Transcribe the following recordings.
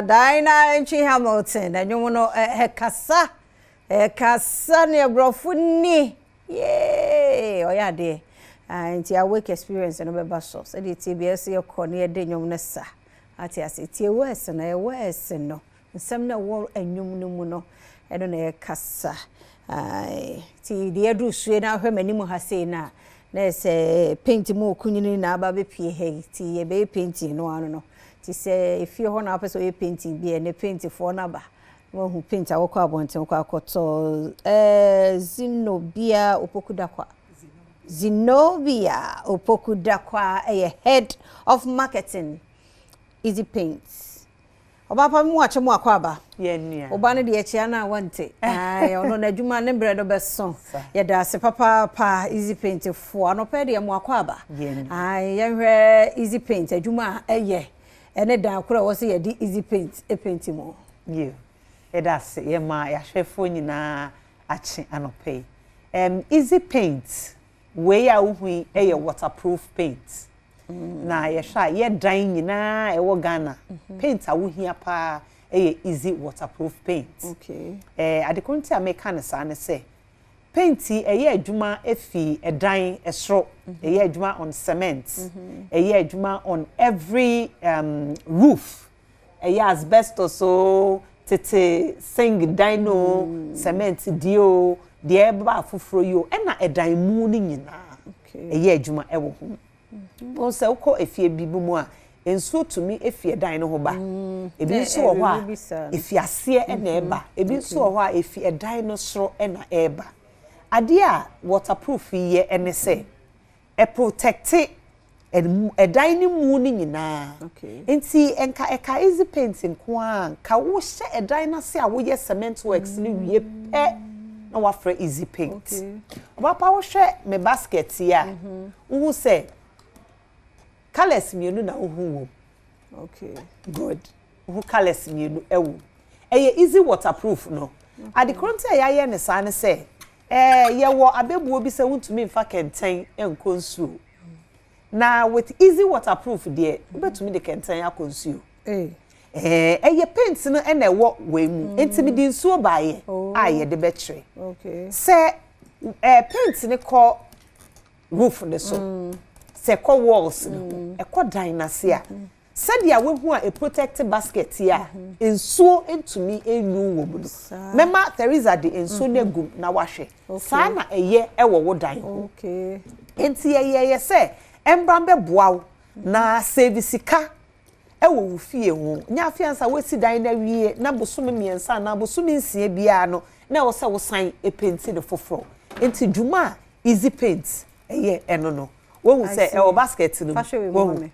Diana Enchi Hamilton, and you know, Kasa ne brofuni. Yay, oh yeah, dear. And your work experience and a basso. So the TBS your corner de nessa. At yes, it's your worse and a worse and no. Some no war and no. I don't know, Kasa. Ti dear do sweet now, her many more has say now. There's a painting more cunning now, baby P. Hay, tea, a baby painting, no, I don't know. To say if you're on up as a painting, be and a painting for number. One who paints our carbon and quacoto, Zenobia Opokudakwa. Zenobia Opokudakwa, a head of marketing. Easy paints. Obapa watch a more quaba. Yen, Obana de Chiana wante. I don't know, Juma and bread of best song. Yet, papa, easy painting for no pedia more quaba. Yen, I am easy paint, a Juma, a ye. And a down was a easy paint, a painting more. You. That's ye my phone na achi anope. Easy paint. Way out we a waterproof paint. Na ye sha ye dan na e wo Ghana. Paint a wo hia pa easy waterproof paint. Okay. Adekonti America na sa ne say. Paint ye adwuma efi edan esro. Ye adwuma on cement. Ye adwuma on every roof. Ye asbestos so tete sing dino cement dio de eba fufuro yo e na edan mu ni nyina eye adwuma e wo ho won se uko efie bibu mu a enso tumi efie dan no ho ba ebi nso wo ho a efie ase e na eba ebi nso wo ho a efie dan no soro e na eba ade a waterproof ye ene se e protect edan ni mu ni nyina enti enka easy painting ko an ka wo hye edan na se a wo ye cement works ni wie pe na wa fra easy paint oba pa wo hye me basket ya wo se colors mienu na wo hu wo good wo colors mienu ewo eye easy waterproof no ade kronte ya ye ne sa ne se ye wo abebuo bi se wuntumi mfa kenten enko nsuo na with easy waterproof there betumi de kenten akonsuo eye paint no e na ewo we mu entimi di nsuo baaye aye de betri se paint ne ko roof ne so se ko walls no e ko dan na se a said ya we hu a protect basket ya ensuo entumi enyu wo mu mema Teresa de ensuo na gum na wahwe sa na eye ewo wo dan enti ye se embrambe boaw na servisika ewo wo fie ho nya afiansa wesi dan na wie na bosome miensa na bosome nsie bia no na wo se wo san epenti de foforo enti dwuma easy paint eye eno no wo se e wo basket no wo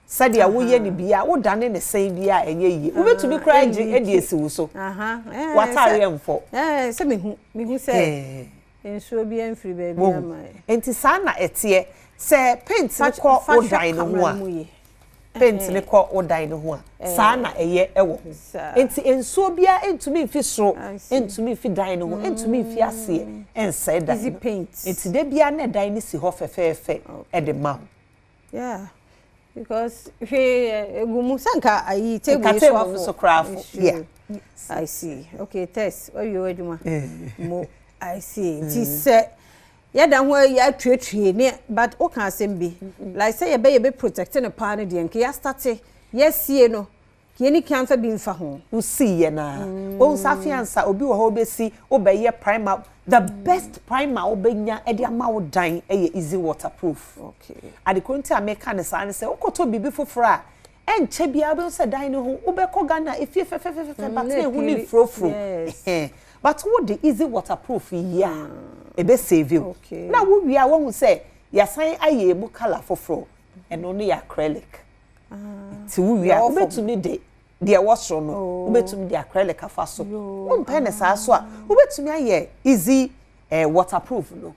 sadia wo ye ni bia wo dane ne san bia enye yi wo betumi kra je edi esi wo so watare mfo se mehu se ensuo bi amfiri baby ama enti sa na etie se paint ne ko odan no ho a paint ne ko odan no ho a sa na eye ewo enti ensuo bia entumi mfi soro entumi mfi dan no ho entumi mfi ase ensa dan easy paint enti de bia na dan ni si ho fefefe e de ma yeah because egumu sanka ayi table so craft yeah I see okay test what you aduma mo I see. This yeah, that way you are ne, but o can say be like say you be protecting a partner. The enke ya start yes ye no. Kieni cancer be infa ho. You see ye na. O safiansa obi wo ho be si obeye primer the best primer obenya e de ama wo dan e easy waterproof. Okay. Adekonti America ne sa ne say okoto bibi foforo a enche bia be se dan ne ho obekọ Ghana efie fefefefe but na hu ni frofro. But what the easy waterproof yeah ebe save you okay. Na wo wi a wo hu say ya san aye ebu color foforo and only acrylic ti wo wi a obetumi de wasro no obetumi de acrylic afa so wo mpe ne sa so a obetumi aye easy waterproof no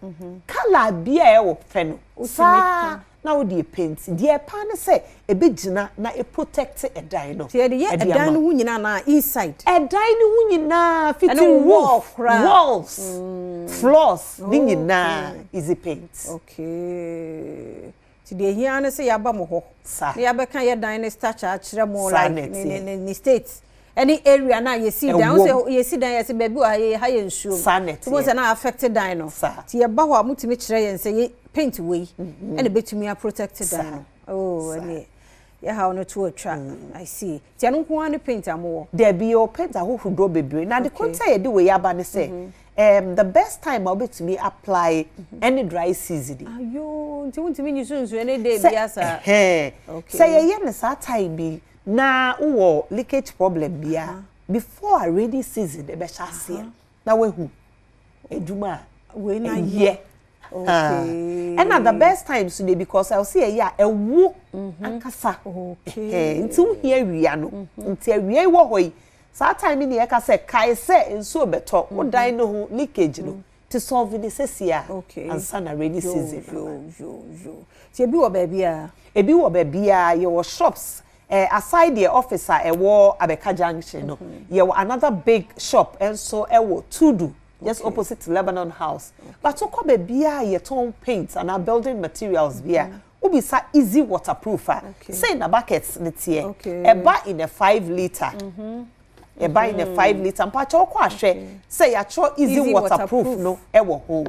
color bia e wo fe no sa na wo de paint de pa ne say ebe gina na e protect e dan no e dan no nyina na inside e dan no nyina fitting walls floors nyina easy paint okay ti de hia ne se ya ba mo ho ne ya be kan ye dan ne stature a kire mo like ne states any area na ye see down say ye see down ye say baby wa ye ha ye nsuo ti mo say na affected down no ti ye ba ho amutimi kire ye say ye paint we and betumi a protected down oh any ye ha no to atwa I see ti anu ko an paint amo there be your paint a ho do bebre na the content ye de we ya ba ne say the best time I'll be to me apply any dry season ayo ti won ti mi ni sunsu any day bi asa okay say ye ne sa time bi na wo leakage problem bia before a rainy season e be chase na we hu eduma we na ye okay and at the best time so because I'll see a wo ankasa okay nti wo hia wia no nti awia wo hoi sa time ni e ka say kai say nso beto wo dan no ho leakage no to solve the sesia and sana rainy season ti ebi wo ba bia your shops aside the officer wo Abeka Junction no you another big shop and so wo Tudu just opposite to Lebanon House but to ko be bia ye ton paint and our building materials bia ubi sa easy waterproof say na buckets ne tie e ba in a 5 liter e buy in a 5 liter mpacha okwa ahwe say ya cho easy waterproof no e wo ho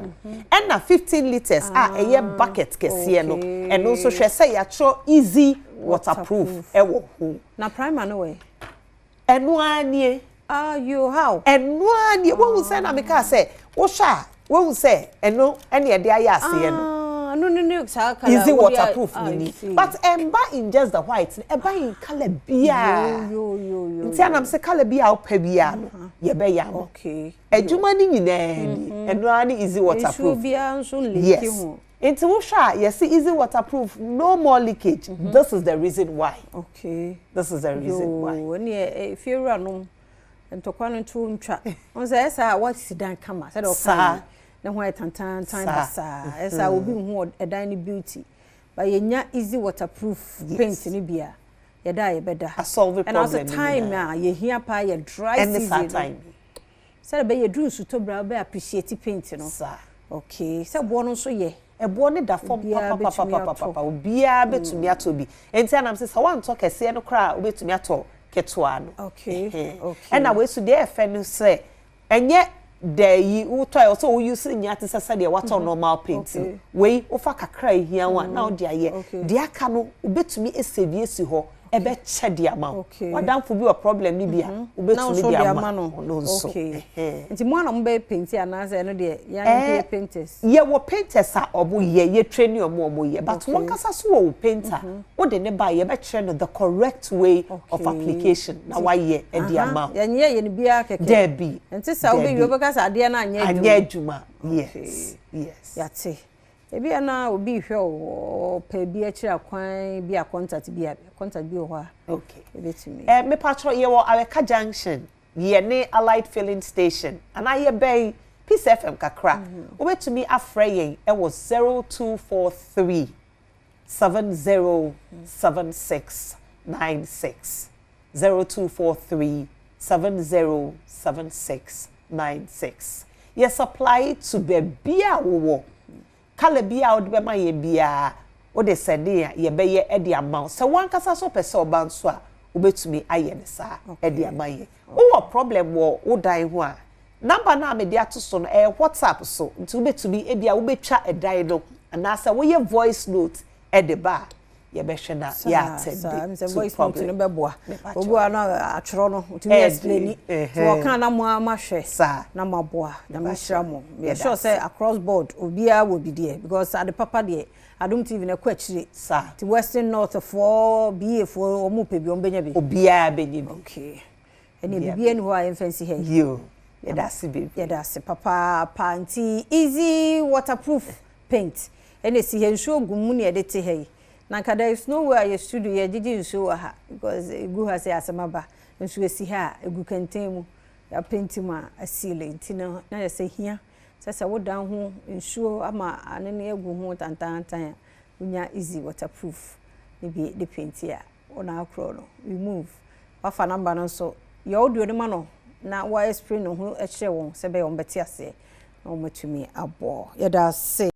and na 15 liters e bucket kese no and also hwe say ya cho easy waterproof e wo ho na primer no way enu anie you how enu anie wo say na me ka say wo sha wo say enu ene e de aye ase no no easy waterproof mini but emba in just the white emba in color bia yo nti anam se color bia opa bia no ye be ya okay adwuma ni nyina ni enu ani easy waterproof bia nso leak ho nti wo sha ye see easy waterproof no more leakage this is the reason why this is the reason why when if you run ntokwa no to ntwa on say esa what sidan kama say do na ho etantan time basa esa obi hu edan ni beauty but yenya easy waterproof paint ni bia ye da ye beda a solve problem and also time ye hia pa ye dry season time say be ye dru su to bra be appreciate paint no okay say bo no so ye ebo ne da form papa obia betumi atobi enti anam say sa wan to kese no kra obetumi ato ketwa no okay and na we so dey efe no say enye there you try so we use nya te sasa de water normal paint we ofa kakra hia wa na o de aye de aka no obetumi esevie si ho ebe che de ama wadamfo bi o problem ni bia obetumi de ama no so nti mo na mo be paint ana say no de ya painters ye wo painters a obo ye train omo ye but one kasa so wo painter wo de ne ba ye be kire no the correct way of application na why ye e de ama ye ne bia keke there be nti sa wo be yo be kasa ade na anya adwuma yes yate ebi na obi hwe o pa bi a kira kwan bi a contact bi o ho okay ebetimi me patro ye wo Abeka Junction ye ne Allied filling station and I be Peace FM kakra obetumi afre yen e was 0243 707696 0243 707696 yes apply to be bia wo kala bia wo be ma ye bia wo de sende ya ye be ye e de amount se wan kasa so pese oba nso a obetumi aye ne sa e de amaye wo problem wo dan ho a number na me de ato so no WhatsApp so nti obetumi e bia wo betwa e dan no na sa wo ye voice note e de ba ye be hwe na ya attend the voice note no be boa obu na atworo no utumi explain so wo kan na mo amahwe na maboa na me hira mo me sure say across board obia will be there because at the papa there Adom TV na kwa chire ti western north for BA for omu pe bi ombenya bi obia benye bi okay ene bibia ni ho a fancy here yo ye da se baby ye da se papa panty easy waterproof paint ene si he nso ogumu ne de te here na there is no where your studio ye gigi nso wa ha because egu ha say asemaba nso esi ha egu kenten mu ya paint ma asile ntina na ye say hia sasa wo dan ho nsuo ama anene egu ho tantantan unya easy waterproof ne bi de paint ya ona akro no remove wafa number no so ye audio ne ma no na wa spray no ho e kire won se be won beti ase na o matumi abo ye da se